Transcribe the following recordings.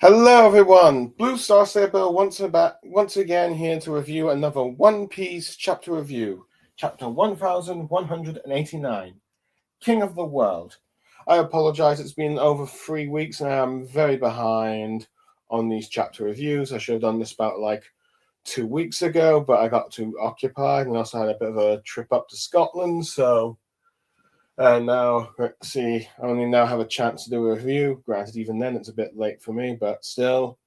Hello everyone, Blue Star Saber once again here to review another One Piece chapter review, chapter 1189, King of the World. I apologize, it's been over 3 weeks and I'm very behind on these chapter reviews. I should have done this about 2 weeks ago, but I got too occupied and also had a bit of a trip up to Scotland, so and now, let's see, I only now have a chance to do a review. Granted, even then it's a bit late for me, but still,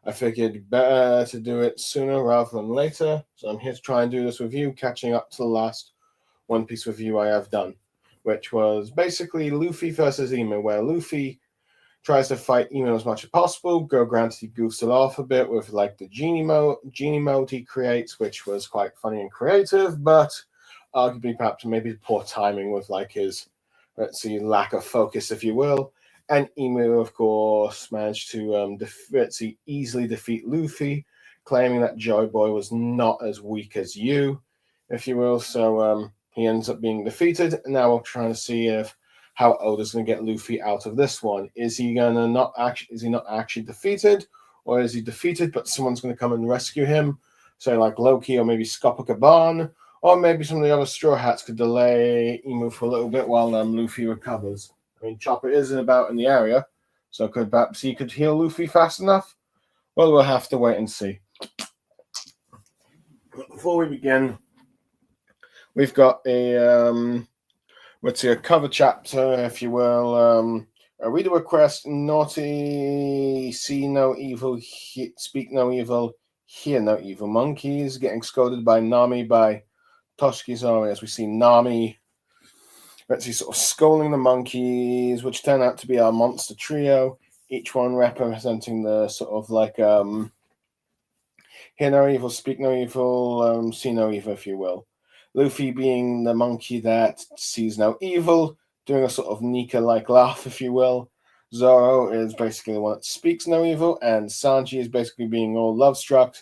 I figured better to do it sooner rather than later. So I'm here to try and do this review, catching up to the last One Piece review I have done, which was basically Luffy versus Emu, where Luffy tries to fight Emu as much as possible. Granted, he goofs it off a bit with the genie mode he creates, which was quite funny and creative, but arguably perhaps maybe poor timing with his, let's see, lack of focus, if you will. And Emu, of course, managed to easily defeat Luffy, claiming that Joy Boy was not as weak as you, if you will. So he ends up being defeated. Now we're trying to see if how Oda's going to get Luffy out of this one. Is he not actually defeated, or is he defeated but someone's going to come and rescue him? So like Loki or maybe Copacabana, or maybe some of the other Straw Hats could delay Emu for a little bit while Luffy recovers. I mean, Chopper isn't about in the area, so perhaps he could heal Luffy fast enough? Well, we'll have to wait and see. Before we begin, we've got a cover chapter, if you will. A reader request: naughty, see no evil, speak no evil, hear no evil. Monkeys getting scolded by Nami by Toshikizari, as we see Nami, sort of scolding the monkeys, which turn out to be our monster trio, each one representing the sort of hear no evil, speak no evil, see no evil, if you will. Luffy being the monkey that sees no evil, doing a sort of Nika-like laugh, if you will. Zoro is basically the one that speaks no evil, and Sanji is basically being all love-struck,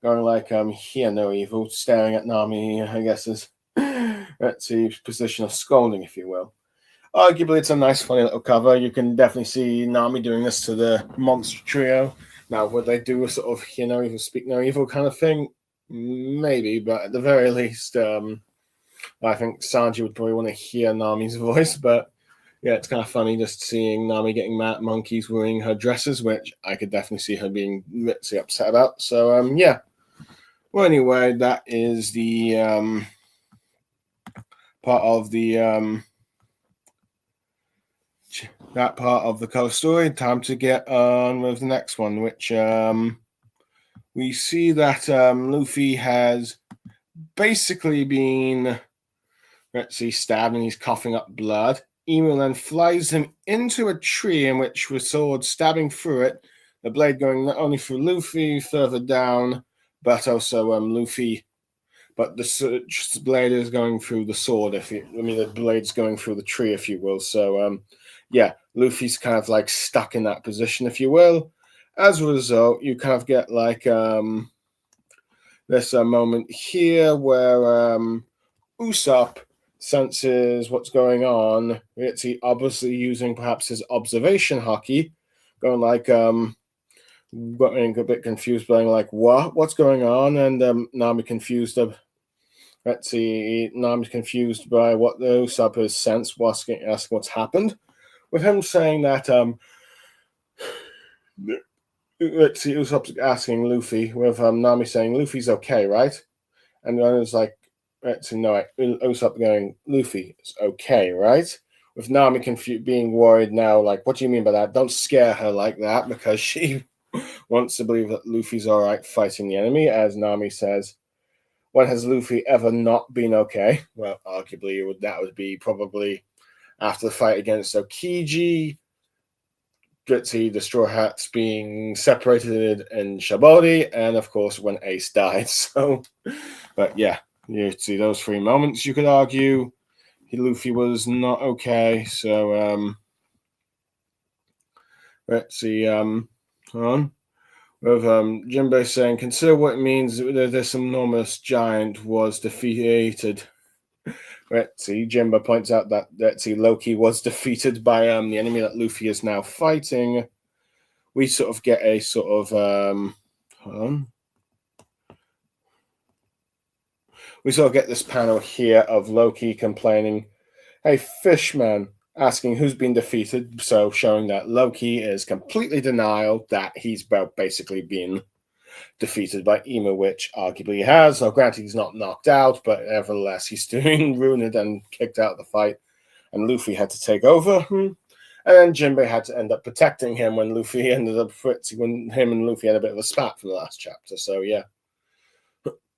going hear no evil, staring at Nami, I guess, is the position of scolding, if you will. Arguably, it's a nice, funny little cover. You can definitely see Nami doing this to the monster trio. Now, would they do a sort of hear no evil, speak no evil kind of thing? Maybe, but at the very least, I think Sanji would probably want to hear Nami's voice. But yeah, it's kind of funny just seeing Nami getting mad at monkeys wearing her dresses, which I could definitely see her being upset about. So yeah. Well, anyway, that is the part of the that part of the cover story. Time to get on with the next one, which we see that Luffy has basically been, stabbed and he's coughing up blood. Emu then flies him into a tree in which with sword stabbing through it, the blade going not only through Luffy further down, but also Luffy. But the blade is going through the sword. The blade's going through the tree, if you will. So yeah, Luffy's kind of stuck in that position, if you will. As a result, you kind of get this moment here where Usopp senses what's going on. It's obviously using perhaps his observation haki, going getting a bit confused, going what's going on? And Nami confused. Nami's confused by what the Usopp has sensed, asking what's happened. With him saying that, Usopp's asking Luffy, with Nami saying, Luffy's okay, right? And then it's Usopp going, Luffy, it's okay, right? With Nami being worried now, what do you mean by that? Don't scare her like that, because she wants to believe that Luffy's all right fighting the enemy, as Nami says. When has Luffy ever not been okay? Well, arguably, that would be probably after the fight against Okiji, the Straw Hats being separated in Shabodi, and of course when Ace died. So, but yeah, you see those 3 moments. You could argue Luffy was not okay. So let's see. Hold on. With Jinbei saying, consider what it means that this enormous giant was defeated. Let's see, Jinbei points out that Loki was defeated by the enemy that Luffy is now fighting. we sort of get a sort of hold on. We sort of get this panel here of Loki complaining, "Hey, Fishman," asking who's been defeated, so showing that Loki is completely denial that he's basically been defeated by Ymir, which arguably he has. So granted, he's not knocked out, but nevertheless, he's doing ruined and kicked out of the fight, and Luffy had to take over. And then Jinbei had to end up protecting him when Luffy ended up when him and Luffy had a bit of a spat from the last chapter. So yeah.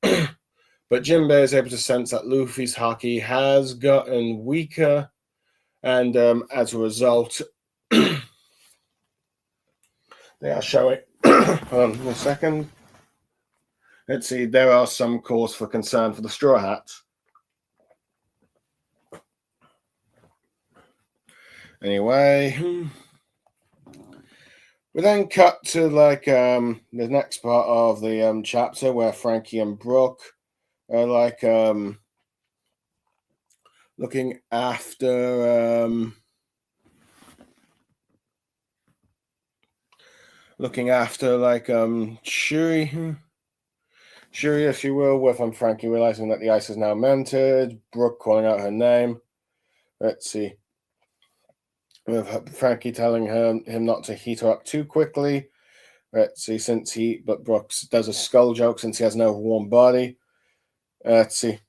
But Jinbei is able to sense that Luffy's haki has gotten weaker, and as a result, they are showing. Hold on a second. Let's see. There are some cause for concern for the Straw Hats. Anyway, we then cut to like the next part of the chapter where Franky and Brook are like looking after like Shuri, if you will, with Franky realizing that the ice is now melted, Brook calling out her name. Let's see. With Franky telling him not to heat her up too quickly. Let's see, but Brooks does a skull joke since he has no warm body. Let's see.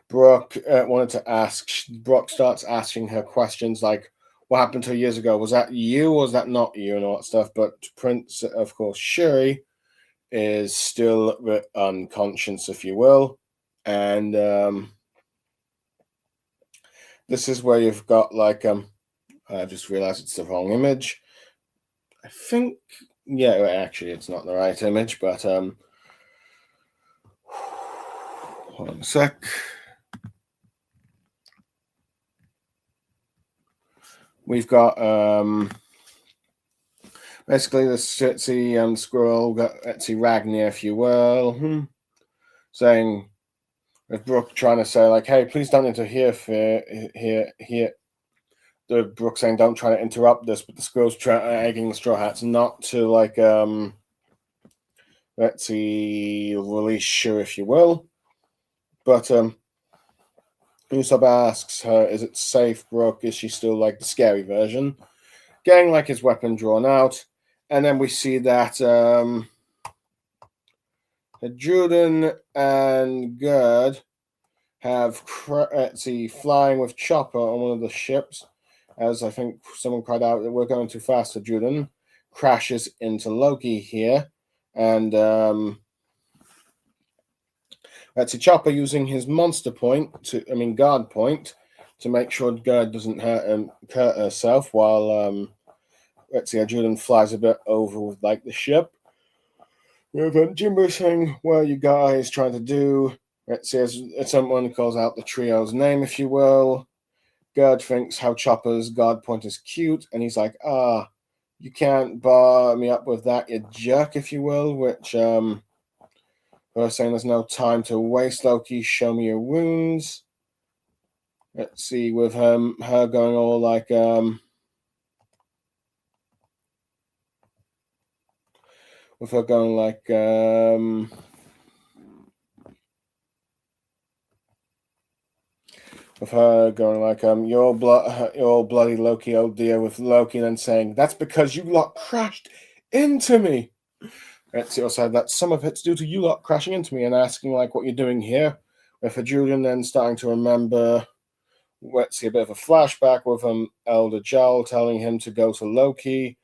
Brook wanted to ask. Brook starts asking her questions like, "What happened 2 years ago? Was that you or was that not you?" and all that stuff. But Prince, of course, Shuri is still unconscious, if you will, and this is where you've got like I just realized it's the wrong image. I think, yeah, actually, it's not the right image, but hold on a sec. We've got basically the Tsitsi squirrel, Etsy Ragnar, if you will, saying, with Brook trying to say like, "Hey, please don't interfere here." The Brook saying, "Don't try to interrupt this," but the squirrel's egging the Straw Hats not to like let's see, release Shuri, if you will. But Usopp asks her, "Is it safe, Brook? Is she still like the scary version?" Getting like his weapon drawn out, and then we see that Juden and Gerd have flying with Chopper on one of the ships, as I think someone cried out that we're going too fast. So Juden crashes into Loki here, and Chopper using his monster point guard point to make sure Gerd doesn't hurt herself, while Juden flies a bit over with like the ship. With Jimbo saying, "What are you guys trying to do?" Let's see, as someone calls out the trio's name, if you will. Gerd thinks how Chopper's guard point is cute, and he's like, "You can't bar me up with that, you jerk," if you will, which we're saying there's no time to waste, Loki, show me your wounds. Let's see, with her going all like with her going like with her going like you're all bloody Loki, oh dear, with Loki then saying, "That's because you lot crashed into me." Let's see, also that some of it's due to you lot crashing into me, and asking like what you're doing here. With Julian then starting to remember, let's see, a bit of a flashback with Elder Joel telling him to go to Loki,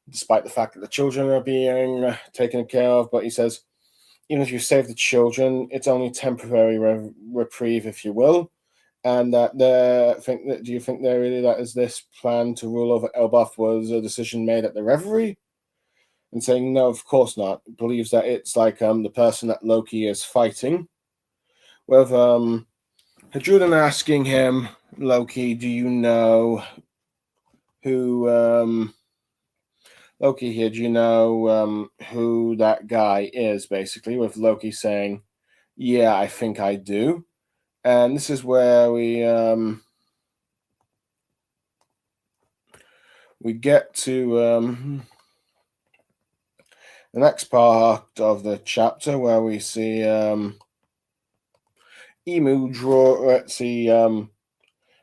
despite the fact that the children are being taken care of. But he says, even if you save the children, it's only temporary reprieve, if you will. And that do you think that really that is this plan to rule over Elbaf was a decision made at the Reverie? And saying, no, of course not. Believes that it's like the person that Loki is fighting. With Hadrudan asking him, "Loki, do you know who Loki here, do you know who that guy is?" Basically, with Loki saying, "Yeah, I think I do." And this is where we we get to the next part of the chapter where we see Emu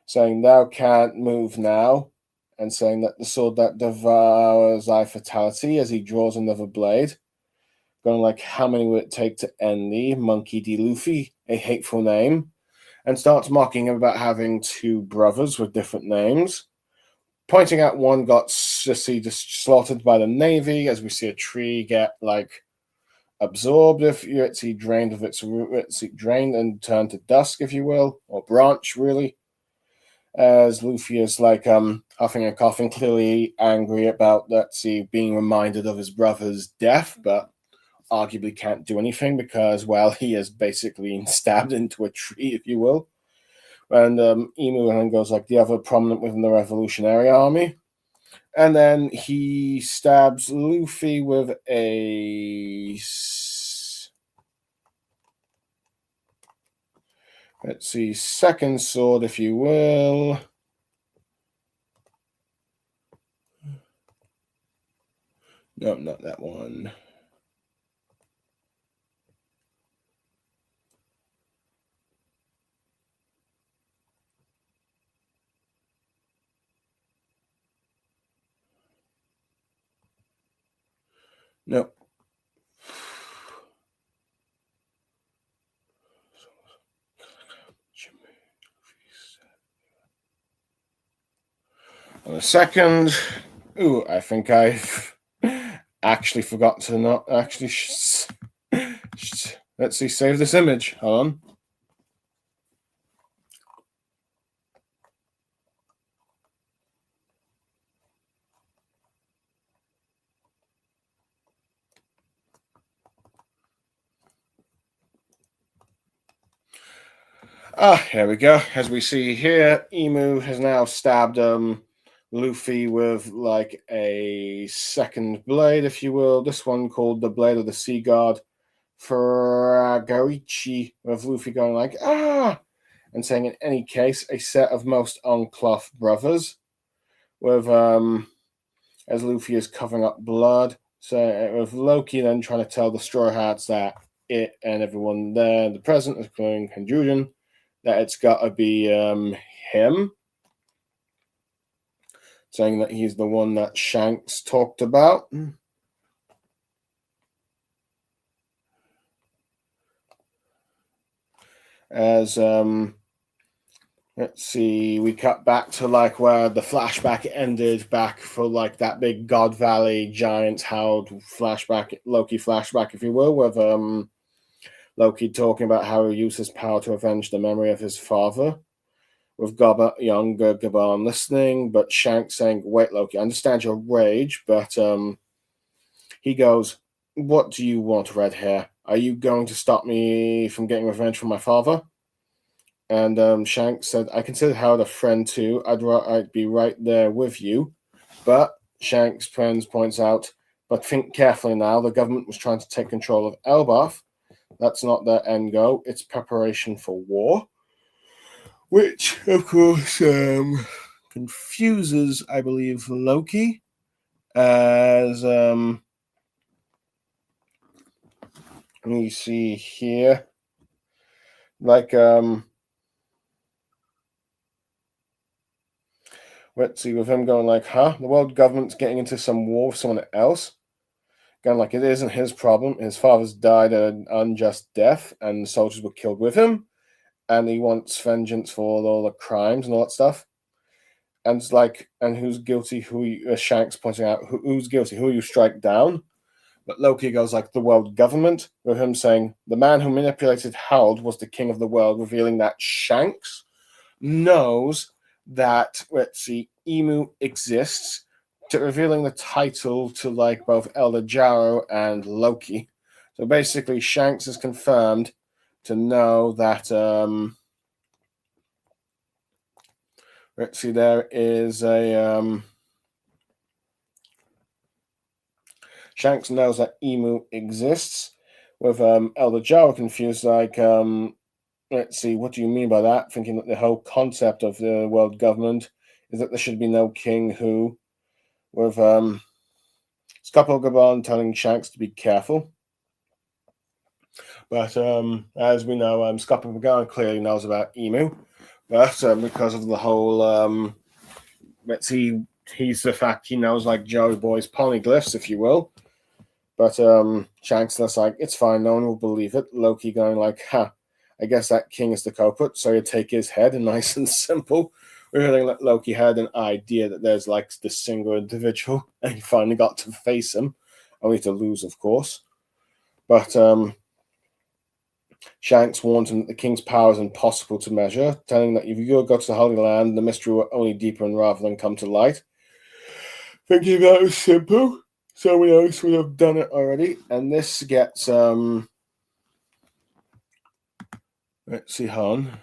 saying, "Thou can't move now," and saying that the sword that devours thy fatality, as he draws another blade, going like, "How many would it take to end thee, Monkey D. Luffy, a hateful name," and starts mocking him about having two brothers with different names, pointing out one got just slaughtered by the Navy, as we see a tree get like absorbed, if it's drained of its root, it's drained and turned to dusk, if you will, or branch, really. As Luffy is like huffing and coughing, clearly angry about being reminded of his brother's death, but arguably can't do anything because, well, he is basically stabbed into a tree, if you will. And Emu then goes like, the other prominent within the Revolutionary Army. And then he stabs Luffy with a... let's see, second sword, if you will. No, not that one. No. A second. Ooh, I think I've actually forgot to not actually. Let's see, save this image. Hold on. Here we go. As we see here, Emu has now stabbed Luffy with like a second blade, if you will. This one called the Blade of the Sea God Fragarichi, with Luffy going like, "Ah!" and saying, in any case, a set of most uncloth brothers, with as Luffy is covering up blood. So with Loki then trying to tell the Straw Hats that it and everyone there, the present, including Kanjurin, that it's got to be him, saying that he's the one that Shanks talked about. As let's see, we cut back to like where the flashback ended, back for like that big God Valley Giants howled flashback, Loki flashback, if you will, with Loki talking about how he used his power to avenge the memory of his father, with younger Gaban listening, but Shanks saying, "Wait, Loki, I understand your rage," but he goes, "What do you want, Red Hair? Are you going to stop me from getting revenge for my father?" And Shanks said, "I consider Howard a friend too. I'd be right there with you." But Shanks' friends points out, "But think carefully now. The government was trying to take control of Elbaf. That's not their end goal. It's preparation for war." Which, of course, confuses, I believe, Loki, as let me see here, like let's see, with him going like, "Huh? The world government's getting into some war with someone else." Going like, it isn't his problem. His father's died an unjust death, and soldiers were killed with him, and he wants vengeance for all the crimes and all that stuff. And it's like, and who's guilty? Shanks pointing out, who's guilty? Who you strike down? But Loki goes like, the world government, with him saying, the man who manipulated Harold was the king of the world, revealing that Shanks knows that, let's see, Emu exists, to revealing the title to like both Elder Jarrow and Loki. So basically, Shanks is confirmed to know that let's see, there is a Shanks knows that Emu exists, with Elder Jarrow confused, like let's see, what do you mean by that? Thinking that the whole concept of the world government is that there should be no king who with Skop-o-Gabon telling Shanks to be careful. But as we know, Skop-o-Gabon clearly knows about Emu, but because of the whole, let's see, he's the fact he knows like Joey Boy's polyglyphs, if you will. But Shanks is like, it's fine, no one will believe it. Loki going like, I guess that king is the culprit, so you take his head, and nice and simple. Revealing that Loki had an idea that there's like this single individual, and he finally got to face him, only to lose, of course. But Shanks warns him that the king's power is impossible to measure, telling that if you go to the Holy Land, the mystery will only deepen rather than come to light. Thinking that was simple. Someone else would have done it already. And this gets let's see, Han.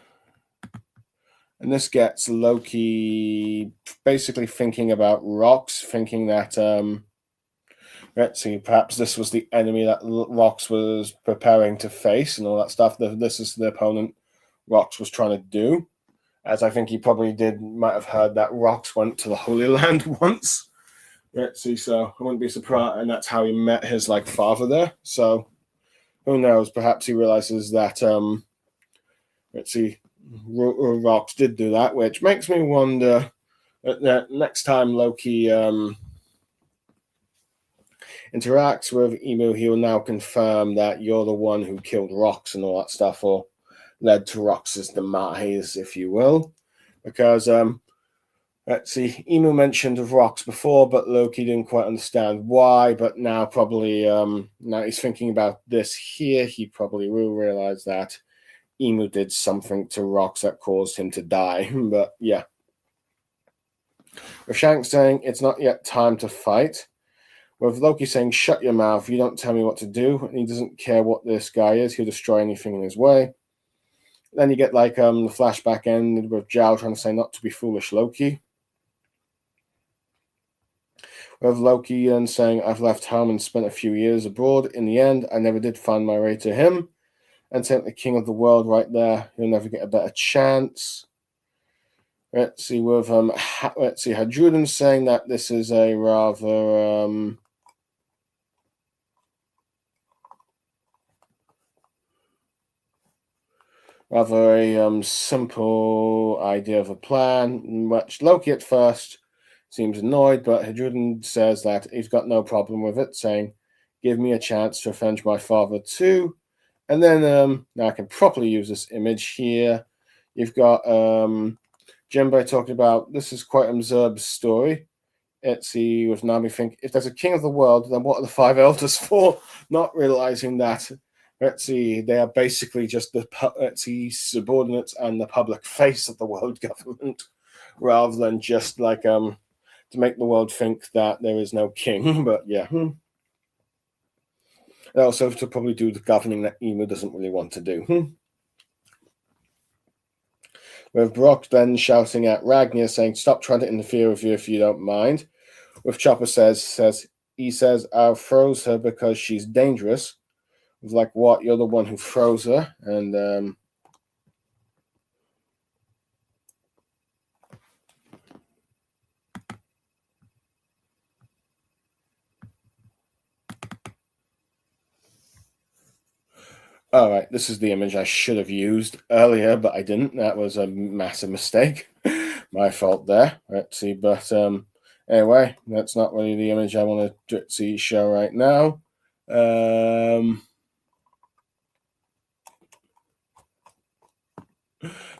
And this gets Loki basically thinking about Rox, thinking that let's see, perhaps this was the enemy that Rox was preparing to face and all that stuff. This is the opponent Rox was trying to do. As I think he probably might have heard that Rox went to the Holy Land once. Let's see, so I wouldn't be surprised, and that's how he met his like father there. So who knows? Perhaps he realizes that let's see, Rox did do that, which makes me wonder that next time Loki interacts with Emu, he will now confirm that you're the one who killed Rox and all that stuff, or led to Rox's demise, if you will, because let's see, Emu mentioned of Rox before, but Loki didn't quite understand why. But now probably, now he's thinking about this here, he probably will realize that Emu did something to Rox that caused him to die. But yeah. With Shanks saying, it's not yet time to fight. With Loki saying, shut your mouth, you don't tell me what to do. And he doesn't care what this guy is, he'll destroy anything in his way. Then you get like the flashback ended with Zhao trying to say not to be foolish, Loki. With Loki and saying, I've left home and spent a few years abroad. In the end, I never did find my way to him. And saying the king of the world right there, he'll never get a better chance. Let's see, with let's see, Hadruden saying that this is a rather a simple idea of a plan, which Loki at first seems annoyed, but Hadruden says that he's got no problem with it, saying, give me a chance to avenge my father too. And then now I can properly use this image here. You've got Jimbo talking about, this is quite an absurd story. Let's see, with Nami think, if there's a king of the world, then what are the five elders for? Not realizing that, let's see, they are basically just the, let's see, subordinates and the public face of the world government, rather than just like to make the world think that there is no king. But yeah. Also to probably do the governing that Emu doesn't really want to do. With Brock then shouting at Ragnar, saying, stop trying to interfere with you if you don't mind. With Chopper says, I froze her because she's dangerous. With like, what? You're the one who froze her. And all right, this is the image I should have used earlier, but I didn't. That was a massive mistake. My fault there. Let's see, but anyway, that's not really the image I want to see show right now.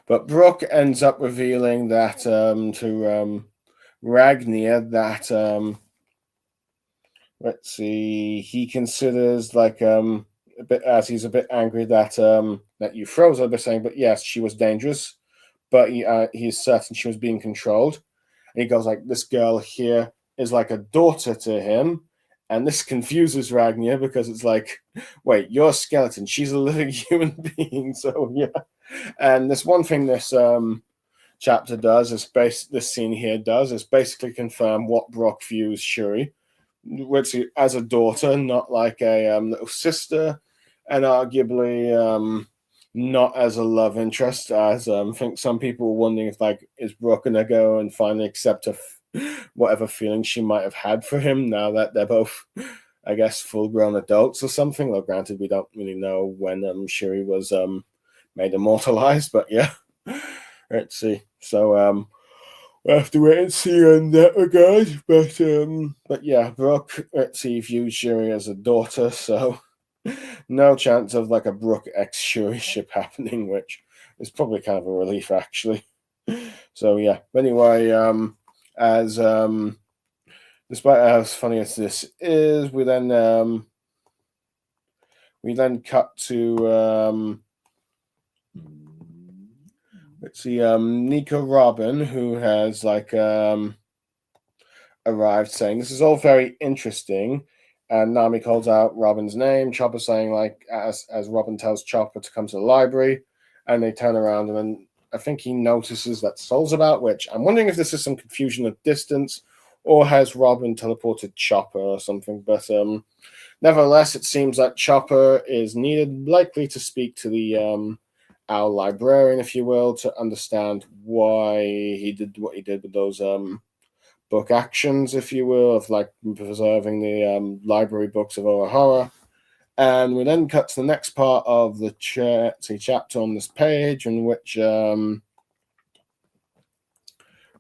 But Brooke ends up revealing that to Ragnar that let's see, he considers like a bit, as he's a bit angry that that you froze her by saying, but yes, she was dangerous, but he's certain she was being controlled. And he goes like, this girl here is like a daughter to him. And this confuses Ragnar because it's like, wait, you're a skeleton. She's a living human being. So yeah. And this one thing this chapter does, this scene here does, is basically confirm what Brock views Shuri, which as a daughter, not like a little sister, and arguably not as a love interest. As I think some people were wondering if like, is Brock gonna go and finally accept whatever feelings she might have had for him now that they're both, I guess, full-grown adults or something. Though granted, we don't really know when Shuri was made immortalized, but yeah. Let's see. So we'll have to wait and see on that regard. But yeah, Brooke, let's see, views Shuri as a daughter, so no chance of like a Brooke X Shuri ship happening, which is probably kind of a relief actually. So yeah. But anyway, as despite how funny as this is, we then cut to let's see, Nico Robin, who has like arrived, saying this is all very interesting. And Nami calls out Robin's name. Chopper saying like as Robin tells Chopper to come to the library, and they turn around and then I think he notices that Sol's about, which I'm wondering if this is some confusion of distance or has Robin teleported Chopper or something. But nevertheless, it seems that Chopper is needed, likely to speak to the our librarian, if you will, to understand why he did what he did with those book actions, if you will, of like preserving the library books of Ohara. And we then cut to the next part of the chapter on this page, in which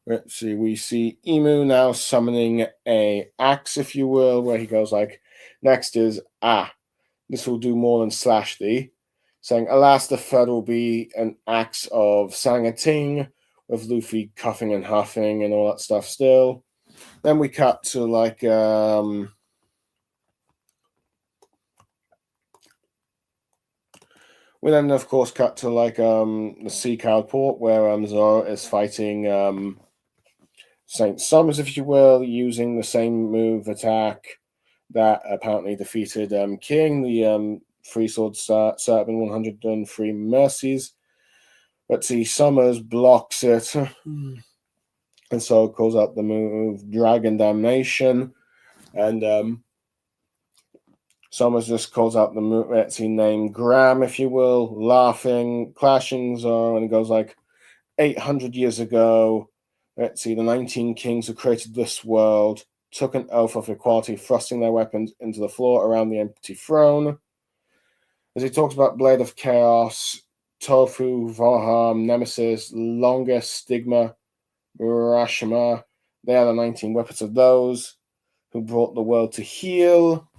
let's see, we see Imu now summoning a axe, if you will, where he goes like, next is this will do more than slash thee, saying, alas, the third will be an axe of Sang-a-Ting, with Luffy coughing and huffing and all that stuff still. Then we cut to like we then of course cut to like the Sea Cloud port where Zoro is fighting Saint Summers, if you will, using the same move attack that apparently defeated King, the Free Sword Serpent 103 Mercies. Let's see, Summers blocks it. And so calls out the move Dragon Damnation. And Summers just calls out the move, let's see, name Graham, if you will, laughing, clashing Zoro, and it goes like 800 years ago. Let's see, the 19 kings who created this world took an oath of equality, thrusting their weapons into the floor around the empty throne. As he talks about Blade of Chaos, Tofu, Voham, Nemesis, Longest, Stigma, Urashima, they are the 19 weapons of those who brought the world to heal,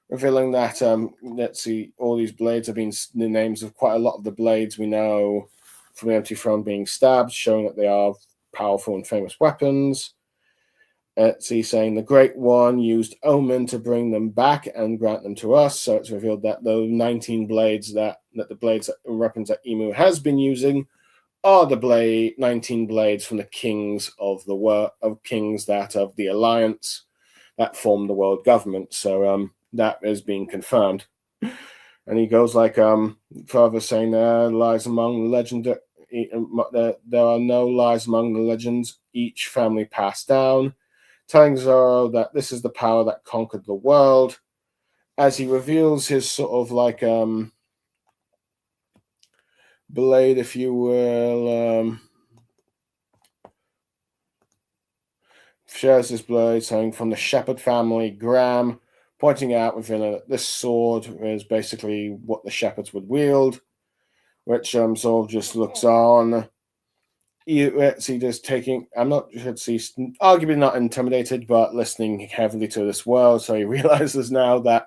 revealing that, let's see, all these blades have been the names of quite a lot of the blades we know from the Empty Throne being stabbed, showing that they are powerful and famous weapons. Let's see, saying the Great One used Omen to bring them back and grant them to us, so it's revealed that those 19 blades that the blades, weapons that Imu has been using are the 19 blades from the kings of the world, of kings that of the alliance that formed the world government. So that is being confirmed. And he goes like further saying there lies among the legend, there are no lies among the legends, each family passed down, telling Zoro that this is the power that conquered the world, as he reveals his sort of like blade, if you will, shares his blade, saying from the Shepherd family, Graham, pointing out within that this sword is basically what the shepherds would wield, which Zoro just looks on. Let's see, just taking, I'm not, let's see, arguably not intimidated, but listening heavily to this world, so he realizes now that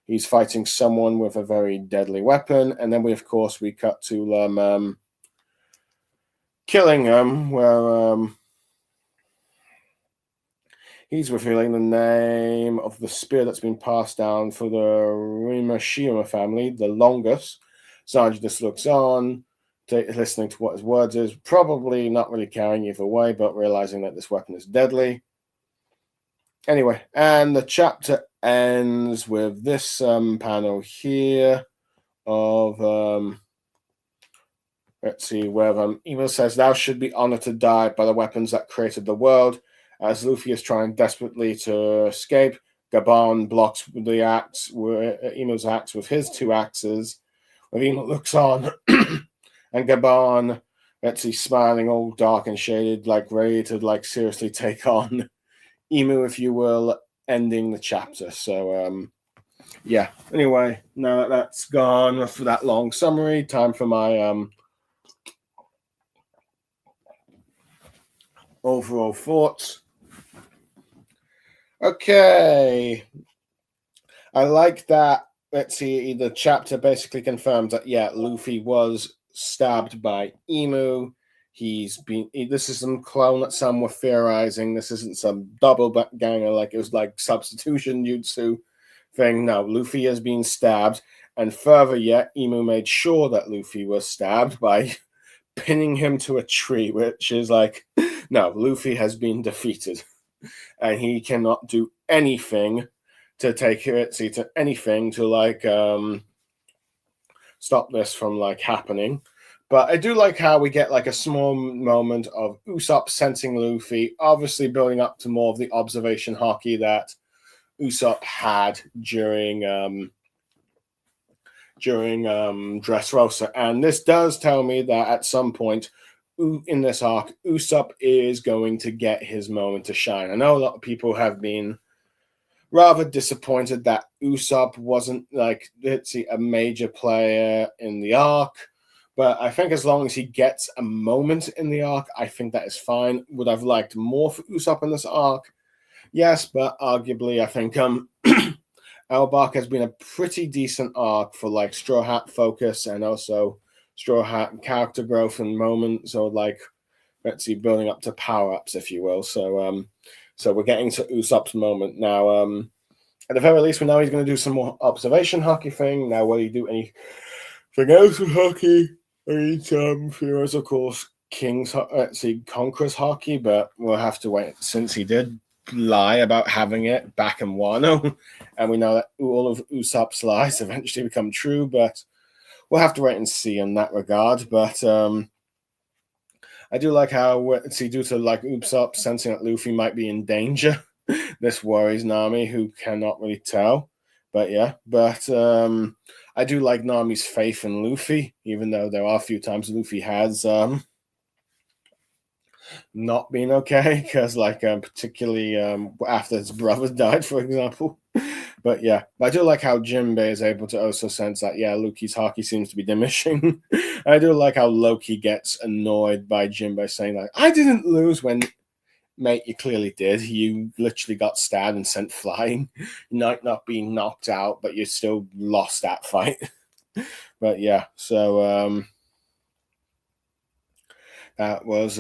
he's fighting someone with a very deadly weapon. And then we cut to killing him, where he's revealing the name of the spear that's been passed down for the Rimashima family, the longest. Sanji just looks on, listening to what his words is, probably not really caring either way, but realizing that this weapon is deadly. Anyway, and the chapter ends with this panel here of let's see, where Emo says, "Thou should be honored to die by the weapons that created the world." As Luffy is trying desperately to escape, Gabon blocks the axe, Emo's axe with his two axes. When Emo looks on, and Gabon, let's see, smiling, all dark and shaded, like ready to like seriously take on Emu, if you will, ending the chapter. So yeah. Anyway, now that that's gone for that long summary, time for my overall thoughts. Okay. I like that. Let's see, the chapter basically confirms that, yeah, Luffy was stabbed by Emu. This is some clone that some were theorizing. This isn't some double ganger like it was like substitution jutsu thing. No, Luffy has been stabbed. And further yet, Emu made sure that Luffy was stabbed by pinning him to a tree, which is like, no, Luffy has been defeated. And he cannot do anything to take it, to anything to like stop this from like happening. But I do like how we get like a small moment of Usopp sensing Luffy, obviously building up to more of the observation haki that Usopp had during Dressrosa. And this does tell me that at some point in this arc, Usopp is going to get his moment to shine. I know a lot of people have been rather disappointed that Usopp wasn't like, let's see, a major player in the arc. But I think as long as he gets a moment in the arc, I think that is fine. Would I've liked more for Usopp in this arc? Yes, but arguably I think Elbach has been a pretty decent arc for like Straw Hat focus and also Straw Hat character growth and moments, or like, let's see, building up to power-ups, if you will. So we're getting to Usopp's moment now. At the very least, we know he's going to do some more observation haki thing. Now, will he do anything else with haki? I mean, Furo's, of course, Conqueror's haki, but we'll have to wait since he did lie about having it back in Wano, and we know that all of Usopp's lies eventually become true, but we'll have to wait and see in that regard. But I do like how, due to like Usopp sensing that Luffy might be in danger, this worries Nami, who cannot really tell. But yeah, I do like Nami's faith in Luffy, even though there are a few times Luffy has not been okay, because like particularly after his brother died, for example. But yeah, I do like how Jinbei is able to also sense that, yeah, Luffy's haki seems to be diminishing. I do like how Loki gets annoyed by Jinbei saying like, I didn't lose, when, mate, you clearly did. You literally got stabbed and sent flying. You might not be knocked out, but you still lost that fight. But yeah, so that was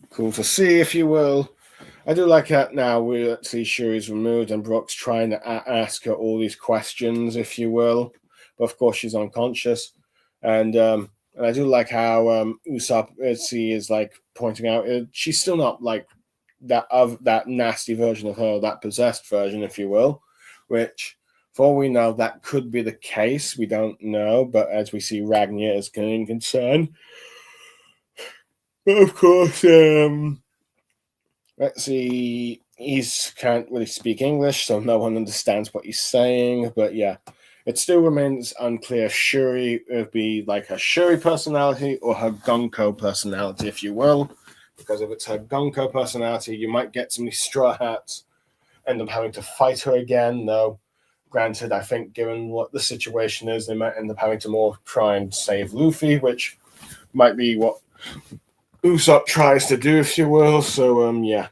cool to see, if you will. I do like that now we see Shuri's removed and Brooke's trying to ask her all these questions, if you will. But of course, she's unconscious. And I do like how Usopp is like pointing out she's still not like that nasty version of her, that possessed version, if you will. Which, for all we know, that could be the case. We don't know. But as we see, Ragnar is getting concerned. But of course, let's see, he can't really speak English, so no one understands what he's saying. But yeah, it still remains unclear if Shuri would be like her Shuri personality or her Gonko personality, if you will. Because if it's her Gonko personality, you might get some of these Straw Hats end up having to fight her again. Though, granted, I think given what the situation is, they might end up having to more try and save Luffy, which might be what Usopp tries to do, if you will. So yeah.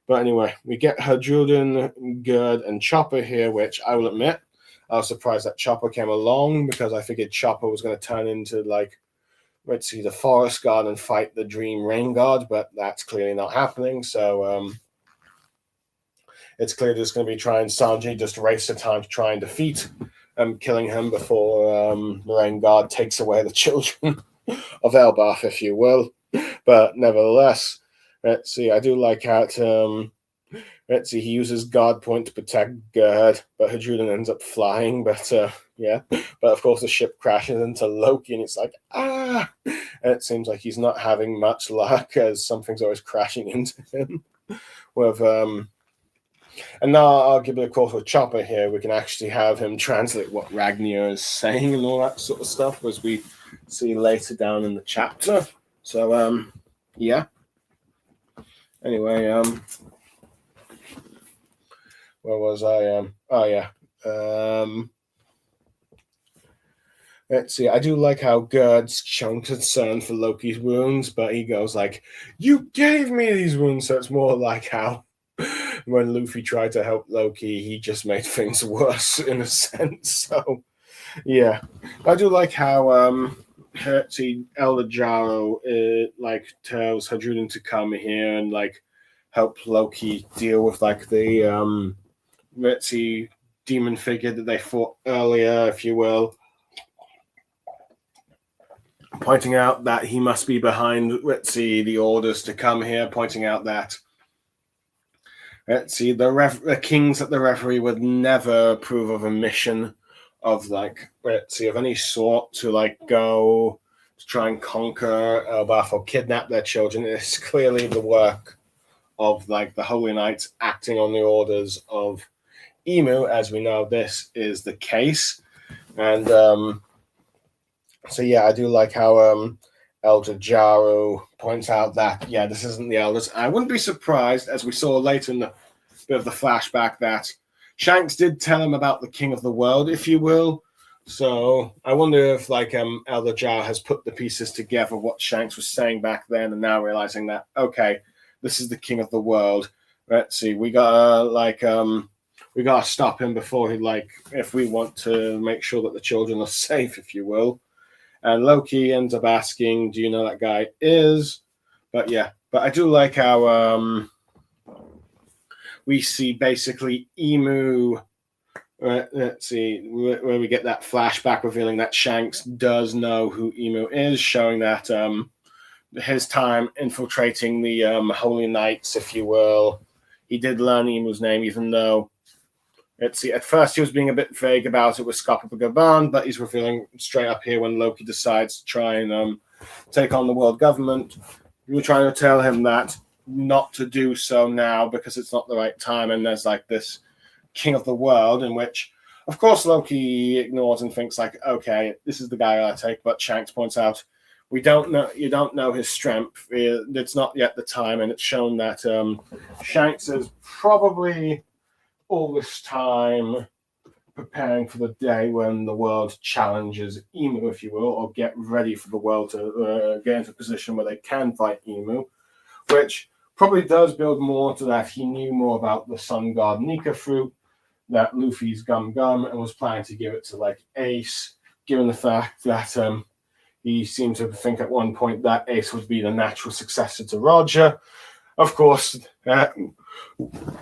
But anyway, we get her Jordan, Gerd, and Chopper here, which I will admit, I was surprised that Chopper came along, because I figured Chopper was going to turn into like, let's see, the Forest Guard and fight the Dream Rain Guard, but that's clearly not happening. So it's clear there's going to be trying Sanji just race the time to try and defeat killing him before the Rain Guard takes away the children of Elbaf, if you will. But nevertheless, let's see, I do like how let's see, he uses guard point to protect Gerd, but Hajuden ends up flying. But yeah, but of course the ship crashes into Loki, and it's like, and it seems like he's not having much luck, as something's always crashing into him. With and now, arguably, of course, with Chopper here, we can actually have him translate what Ragnar is saying and all that sort of stuff, as we see later down in the chapter. So yeah. Anyway, where was I? Oh yeah. Let's see. I do like how Gerd's shown concern for Loki's wounds, but he goes like, "You gave me these wounds," so it's more like how when Luffy tried to help Loki, he just made things worse in a sense. So yeah, I do like how see Elder Jaro like tells Hadrudin to come here and like help Loki deal with like the let's see demon figure that they fought earlier, if you will, pointing out that he must be behind, let's see, the orders to come here, pointing out that, let's see, the kings at the referee would never approve of a mission of, like, let's see, of any sort to, like, go to try and conquer Elbaf or kidnap their children. It's clearly the work of, like, the Holy Knights acting on the orders of Emu. As we know, this is the case. And, so yeah, I do like how Elder Jaro points out that this isn't the elders. I wouldn't be surprised, as we saw later in the bit of the flashback, that Shanks did tell him about the King of the World, if you will. So I wonder if like Elder Jaro has put the pieces together, what Shanks was saying back then, and now realizing that okay, this is the King of the World. Let's see, we gotta stop him before he if we want to make sure that the children are safe, if you will. And Loki ends up asking, do you know that guy is? But I do like how we see basically Emu, let's see, where we get that flashback revealing that Shanks does know who Emu is, showing that his time infiltrating the Holy Knights, if you will, he did learn Emu's name, even though let's see, at first he was being a bit vague about it with Skop-Gaban, but he's revealing straight up here when Loki decides to try and take on the world government. We were trying to tell him that not to do so now because it's not the right time, and there's like this King of the World in which, of course, Loki ignores and thinks like, okay, this is the guy I take, but Shanks points out, you don't know his strength. It's not yet the time, and it's shown that Shanks is probably all this time preparing for the day when the world challenges Emu, if you will, or get ready for the world to get into a position where they can fight Emu, which probably does build more to that he knew more about the sun god Nika fruit, that Luffy's Gum Gum, and was planning to give it to like Ace, given the fact that he seemed to think at one point that Ace would be the natural successor to Roger. Of course,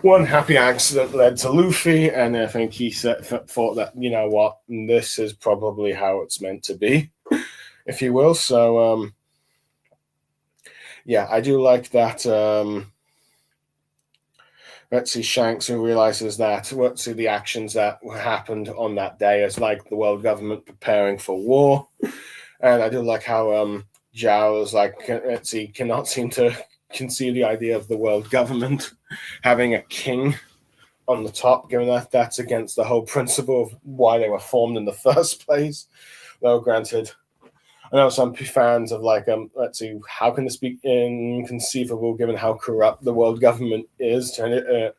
one happy accident led to Luffy, and I think he thought that, you know what, this is probably how it's meant to be, if you will. So, I do like that. Let's see, Shanks, who realizes that, let's see, the actions that happened on that day as like the world government preparing for war. And I do like how Zhao's like, let's see, cannot seem to conceive the idea of the world government having a king on the top, given that that's against the whole principle of why they were formed in the first place. Though granted, I know some fans of like, let's see, how can this be inconceivable given how corrupt the world government is? But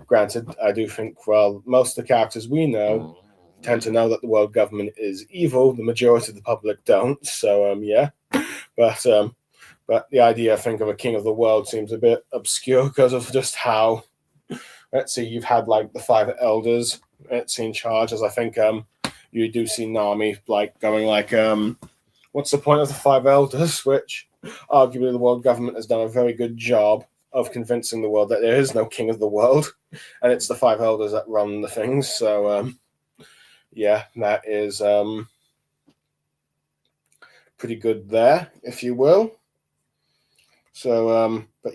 granted, I do think, well, most of the characters we know tend to know that the world government is evil. The majority of the public don't. So, But the idea, I think, of a king of the world seems a bit obscure because of just how, let's see, you've had like the five elders, let's see, in charge, as I think you do see Nami like going like, what's the point of the five elders? Which arguably the world government has done a very good job of convincing the world that there is no king of the world, and it's the five elders that run the things. So that is pretty good there, if you will. So, but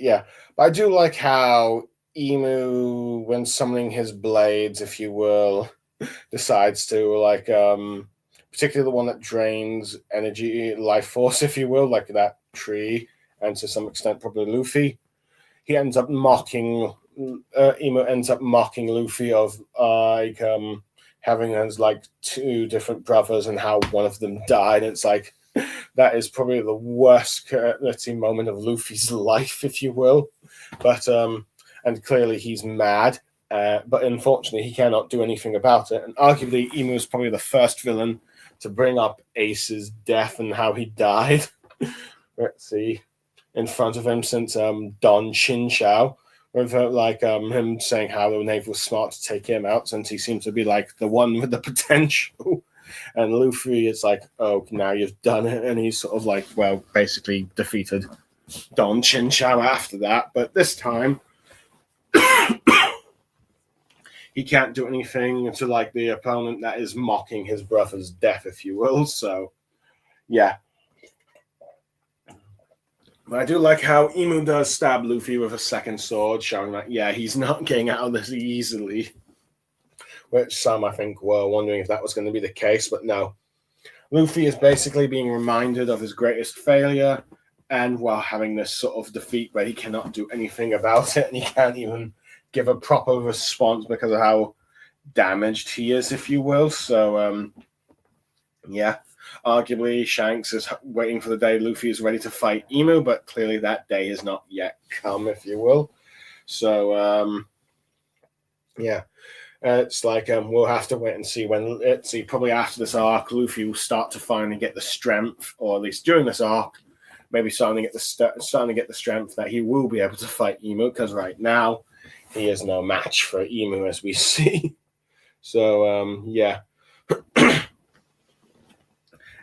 I do like how Emu, when summoning his blades, if you will, decides to like, particularly the one that drains energy, life force, if you will, like that tree, and to some extent probably Luffy. He ends up mocking, Emu ends up mocking Luffy of having his like two different brothers and how one of them died. And it's like, That is probably the worst moment of Luffy's life, if you will. But and clearly he's mad. But unfortunately, he cannot do anything about it. And arguably, Imu is probably the first villain to bring up Ace's death and how he died. Let's see, in front of him since Don Chinchao, with him saying how the Navy was smart to take him out, since he seems to be like the one with the potential. And Luffy is like, oh, now you've done it. And he's sort of like, well, basically defeated Don Chinchao after that. But this time, he can't do anything to like the opponent that is mocking his brother's death, if you will. So, yeah. But I do like how Imu does stab Luffy with a second sword, showing that, yeah, he's not getting out of this easily. Which some, I think, were wondering if that was going to be the case, but no. Luffy is basically being reminded of his greatest failure, and while having this sort of defeat where he cannot do anything about it, and he can't even give a proper response because of how damaged he is, if you will. So, yeah. Arguably, Shanks is waiting for the day Luffy is ready to fight Imu, but clearly that day has not yet come, if you will. So, yeah. It's like we'll have to wait and see when probably after this arc, Luffy will start to finally get the strength, or at least during this arc, maybe starting to get the strength that he will be able to fight Imu. Because right now, he is no match for Imu, as we see. So yeah.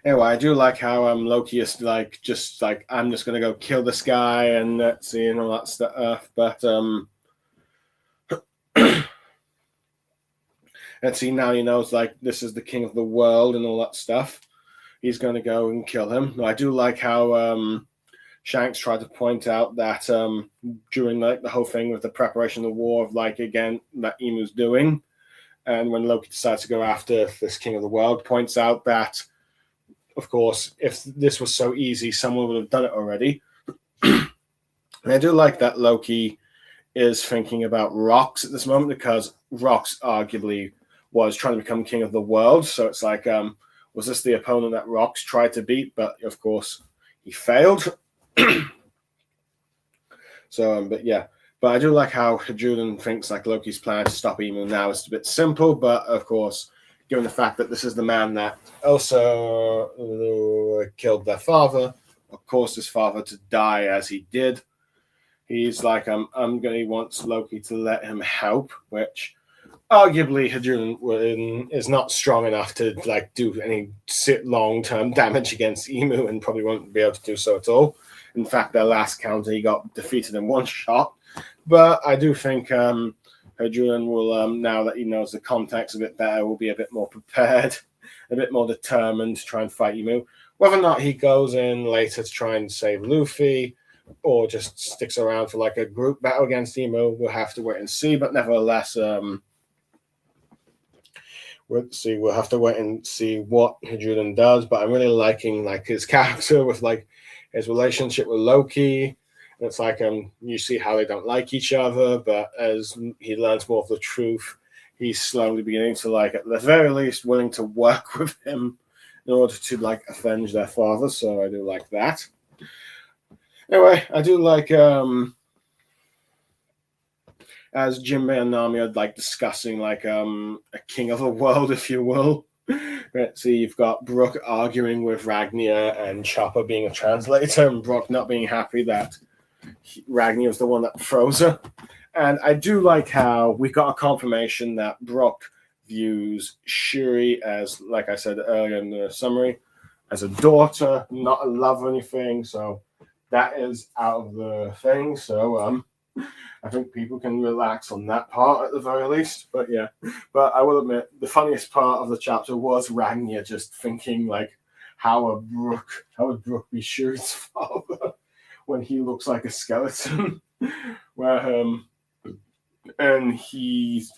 Anyway, I do like how Loki is like just like, I'm just gonna go kill this guy and see and all that stuff, but let's see, now he knows like this is the king of the world and all that stuff. He's going to go and kill him. I do like how Shanks tried to point out that during like the whole thing with the preparation of the war of like again that Imu's doing, and when Loki decides to go after this king of the world, points out that, of course, if this was so easy, someone would have done it already. And I do like that Loki is thinking about Rox at this moment, because Rox arguably was trying to become king of the world. So it's like, was this the opponent that Rox tried to beat? But of course, he failed. So, but yeah. But I do like how Hiruden thinks like Loki's plan to stop Imu now is a bit simple. But of course, given the fact that this is the man that also killed their father, of course, his father to die as he did, he's like, he wants Loki to let him help, which arguably Hiruden is not strong enough to like do any long-term damage against Imu, and probably won't be able to do so at all. In fact, their last counter, he got defeated in one shot. But I do think Hiruden will, now that he knows the context a bit better, will be a bit more prepared, a bit more determined to try and fight Imu. Whether or not he goes in later to try and save Luffy, or just sticks around for like a group battle against Imu, we'll have to wait and see. But nevertheless, we'll have to wait and see what Hiruden does. But I'm really liking like his character with like his relationship with Loki. And it's like you see how they don't like each other, but as he learns more of the truth, he's slowly beginning to like, at the very least, willing to work with him in order to like avenge their father. So I do like that. Anyway, I do like as Jinbei and Nami are like discussing like a king of the world, if you will. Let's see, you've got Brook arguing with Ragnar and Chopper being a translator, and Brook not being happy that Ragnar was the one that froze her. And I do like how we got a confirmation that Brook views Shuri as, like I said earlier in the summary, as a daughter, not a love or anything. So that is out of the thing. So I think people can relax on that part at the very least. But yeah, but I will admit the funniest part of the chapter was Ragnar just thinking like, how would Brook be Shuri's father when he looks like a skeleton? Where and she's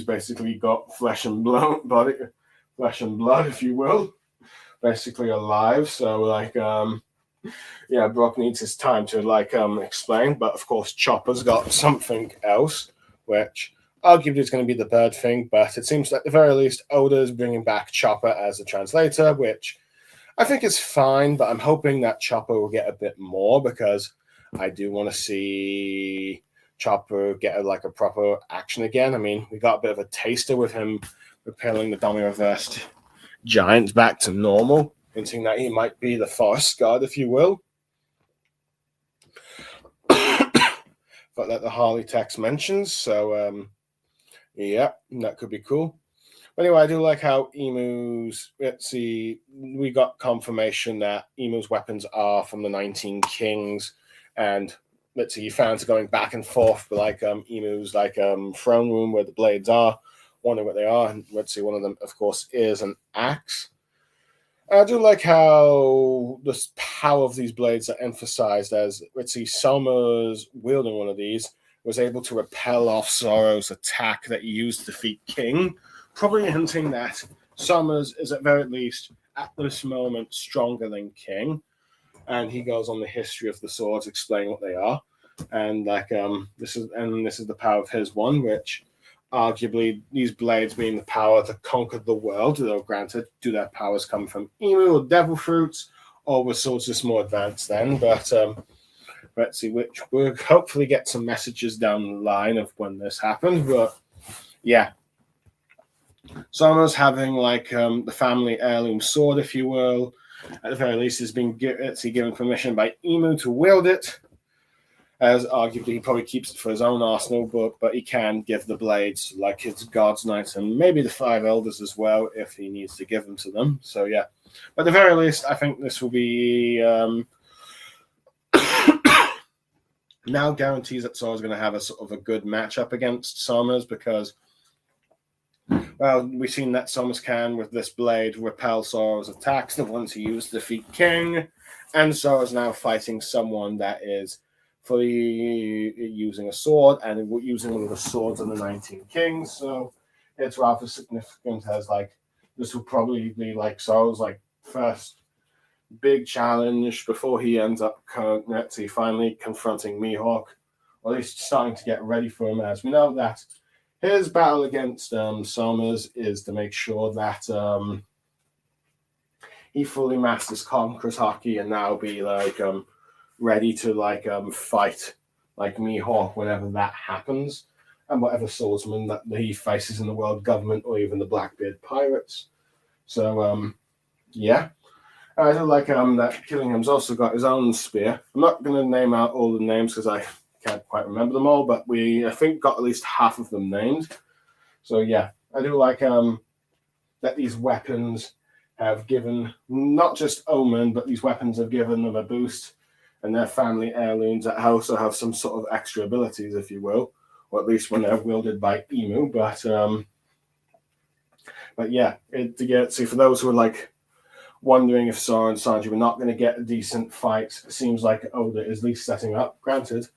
basically got flesh and blood, if you will, basically alive. So like yeah, Brook needs his time to like explain, but of course Chopper's got something else, which arguably is going to be the bird thing. But it seems at the very least Oda's bringing back Chopper as a translator, which I think it's fine, but I'm hoping that Chopper will get a bit more because I do want to see Chopper get a proper action again. I mean, we got a bit of a taster with him repelling the Dummy Reversed Giants back to normal, hinting that he might be the Forest God, if you will. But that the Harley text mentions, so yeah, that could be cool. But anyway, I do like how Emu's, let's see, we got confirmation that Emu's weapons are from the 19 Kings, and let's see, fans are going back and forth, but Emu's throne room where the blades are, wondering what they are, and let's see, one of them, of course, is an axe. I do like how the power of these blades are emphasized as, let's see, Summers wielding one of these was able to repel off Zoro's attack that he used to defeat King, probably hinting that Summers is at very least, at this moment, stronger than King. And he goes on the history of the swords, explaining what they are. And this is the power of his one, which arguably these blades being the power to conquer the world, though granted, do their powers come from Emu or devil fruits, or were swords just more advanced then? But let's see, which we'll hopefully get some messages down the line of when this happened. But yeah, Summers having the family heirloom sword, if you will, at the very least, has been given permission by Emu to wield it. As arguably he probably keeps it for his own arsenal, but he can give the blades like his God's Knights and maybe the 5 Elders as well if he needs to give them to them. So yeah, but at the very least, I think this will be now guarantees that Sora's going to have a sort of a good matchup against Summers because, well, we've seen that Summers can with this blade repel Sora's attacks, the ones he used to defeat King, and Sora's now fighting someone that is fully using a sword and using one of the swords of the 19 Kings. So it's rather significant as this will probably be Sora's first big challenge before he ends up finally confronting Mihawk, or at least starting to get ready for him, as we know that his battle against Summers is to make sure that he fully masters Conqueror's Haki and now be ready to fight Mihawk whenever that happens, and whatever swordsman that he faces in the world government or even the Blackbeard pirates. So yeah, I do like that Killingham's also got his own spear. I'm not going to name out all the names because I can't quite remember them all, but I think got at least half of them named. So yeah, I do like that these weapons have given not just Omen, but these weapons have given them a boost, and their family heirlooms that also have some sort of extra abilities, if you will, or at least when they're wielded by Emu. But yeah, see, for those who are wondering if Sora and Sanji were not going to get a decent fight, it seems like Oda is at least setting up. Granted,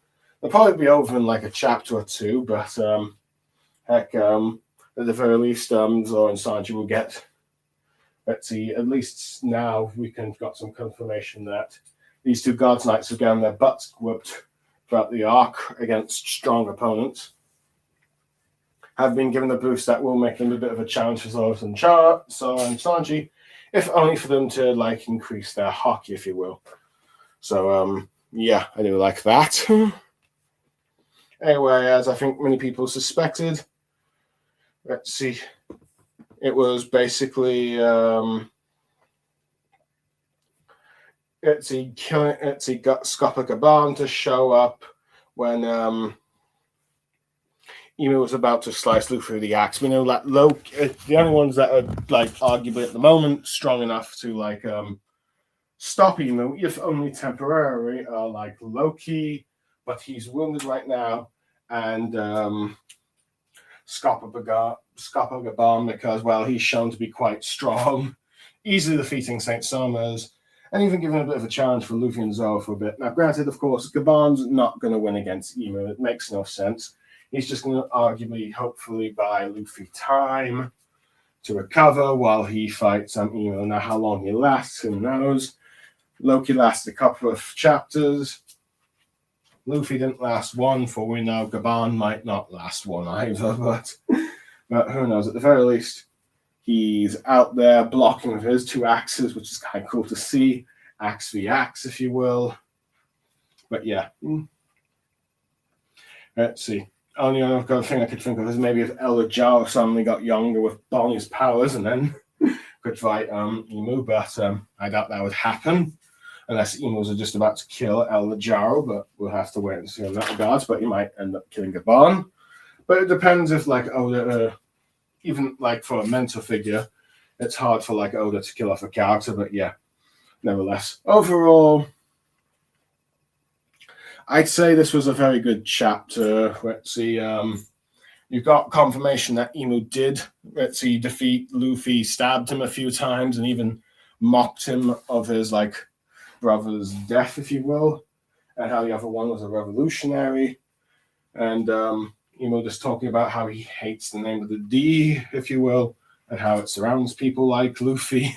they'll probably be over in a chapter or two, but heck, at the very least, Zora and Sanji will get. Let's see, at least now we got some confirmation that these two God's Knights have gotten their butts whooped throughout the arc against strong opponents, have been given a boost that will make them a bit of a challenge for Zoro and Sanji, if only for them to increase their Haki, if you will. So yeah, I do like that. Anyway, as I think many people suspected, let's see, it was basically got Scopper Gaban to show up when Emu was about to slice Luffy with the axe. We know that the only ones that are arguably at the moment strong enough to stop Emu, if only temporarily, are Loki, but he's wounded right now, and Scopper Gaban because, well, he's shown to be quite strong, easily defeating Saint Summers, and even giving a bit of a challenge for Luffy and Zoro for a bit. Now, granted, of course, Gaban's not going to win against Emu. It makes no sense. He's just going to arguably, hopefully, buy Luffy time to recover while he fights Emu. Now, how long he lasts, who knows? Loki lasted a couple of chapters. Luffy didn't last one, for we know Gaban might not last one either, but who knows? At the very least, He's out there blocking with his 2 axes, which is kind of cool to see. Axe v axe, if you will. But yeah. Let's see. Only other thing I could think of is maybe if Elder Jarl suddenly got younger with Bonnie's powers and then could fight Emu, but I doubt that would happen unless Emus are just about to kill Elder Jarl, but we'll have to wait and see on that regards. But he might end up killing Gaban. But it depends if like Oda, even like for a mentor figure, it's hard for like Oda to kill off a character, but yeah, nevertheless. Overall, I'd say this was a very good chapter. Let's see, you got confirmation that Emu did, let's see, defeat Luffy, stabbed him a few times, and even mocked him of his like brother's death, if you will, and how the other one was a revolutionary. And Emu just talking about how he hates the name of the D, if you will, and how it surrounds people like Luffy.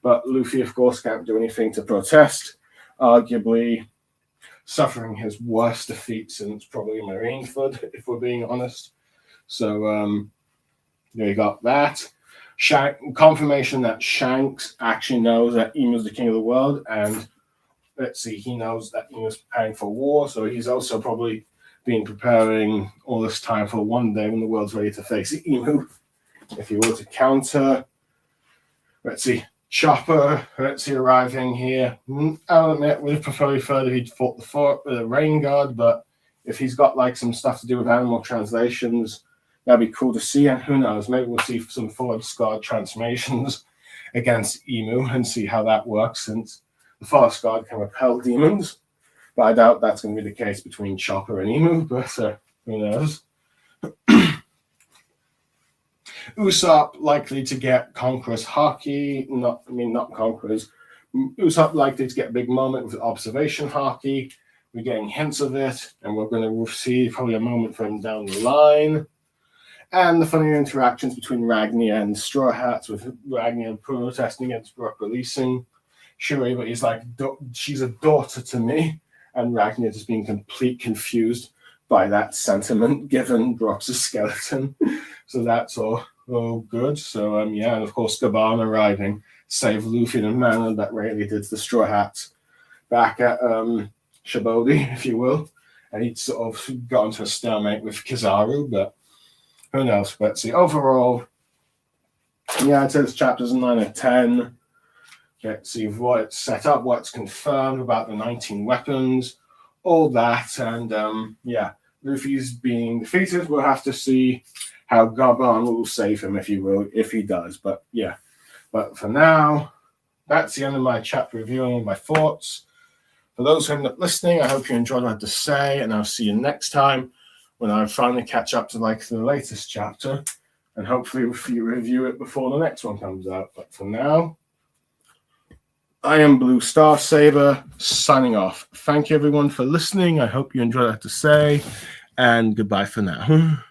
But Luffy, of course, can't do anything to protest, arguably suffering his worst defeat since probably Marineford, if we're being honest. So you got that. Confirmation that Shanks actually knows that Emu's the king of the world, and let's see, he knows that Emu's preparing for war, so he's also probably been preparing all this time for one day when the world's ready to face Emu. If you were to counter, let's see, Chopper, let's see, arriving here. I'll admit, we'd prefer further he'd fought the Rain Guard, but if he's got like some stuff to do with animal translations, that'd be cool to see. And who knows, maybe we'll see some Forest Guard transformations against Emu and see how that works, since the Forest Guard can repel demons. But I doubt that's going to be the case between Chopper and Emu, but who knows. Usopp likely to get Conqueror's Haki. Not Conqueror's. Usopp likely to get a big moment with Observation Haki. We're getting hints of it, and we're going to see probably a moment for him down the line. And the funny interactions between Ragnia and Straw Hats, with Ragnia protesting against Brook releasing Shuri, but he's like, she's a daughter to me, and Ragnia just being complete confused by that sentiment given Brook's a skeleton. So that's all good. So yeah, and of course Gaban arriving, save Luffy in a manner that Rayleigh did to the Straw Hats back at Shabodi, if you will. And he'd sort of got into a stalemate with Kizaru, but who knows? Let's see. Overall, yeah, I'd say this chapter's a 9 out of 10. Let's see what it's set up, what's confirmed about the 19 weapons, all that. And yeah, Luffy's being defeated. We'll have to see how Gaban will save him, if you will, if he does. But yeah, but for now, that's the end of my chapter review and all my thoughts. For those who end up listening, I hope you enjoyed what I had to say, and I'll see you next time when I finally catch up to like the latest chapter, and hopefully review it before the next one comes out. But for now, I am Blue Star Saber, signing off. Thank you everyone for listening. I hope you enjoyed what I had to say, and goodbye for now.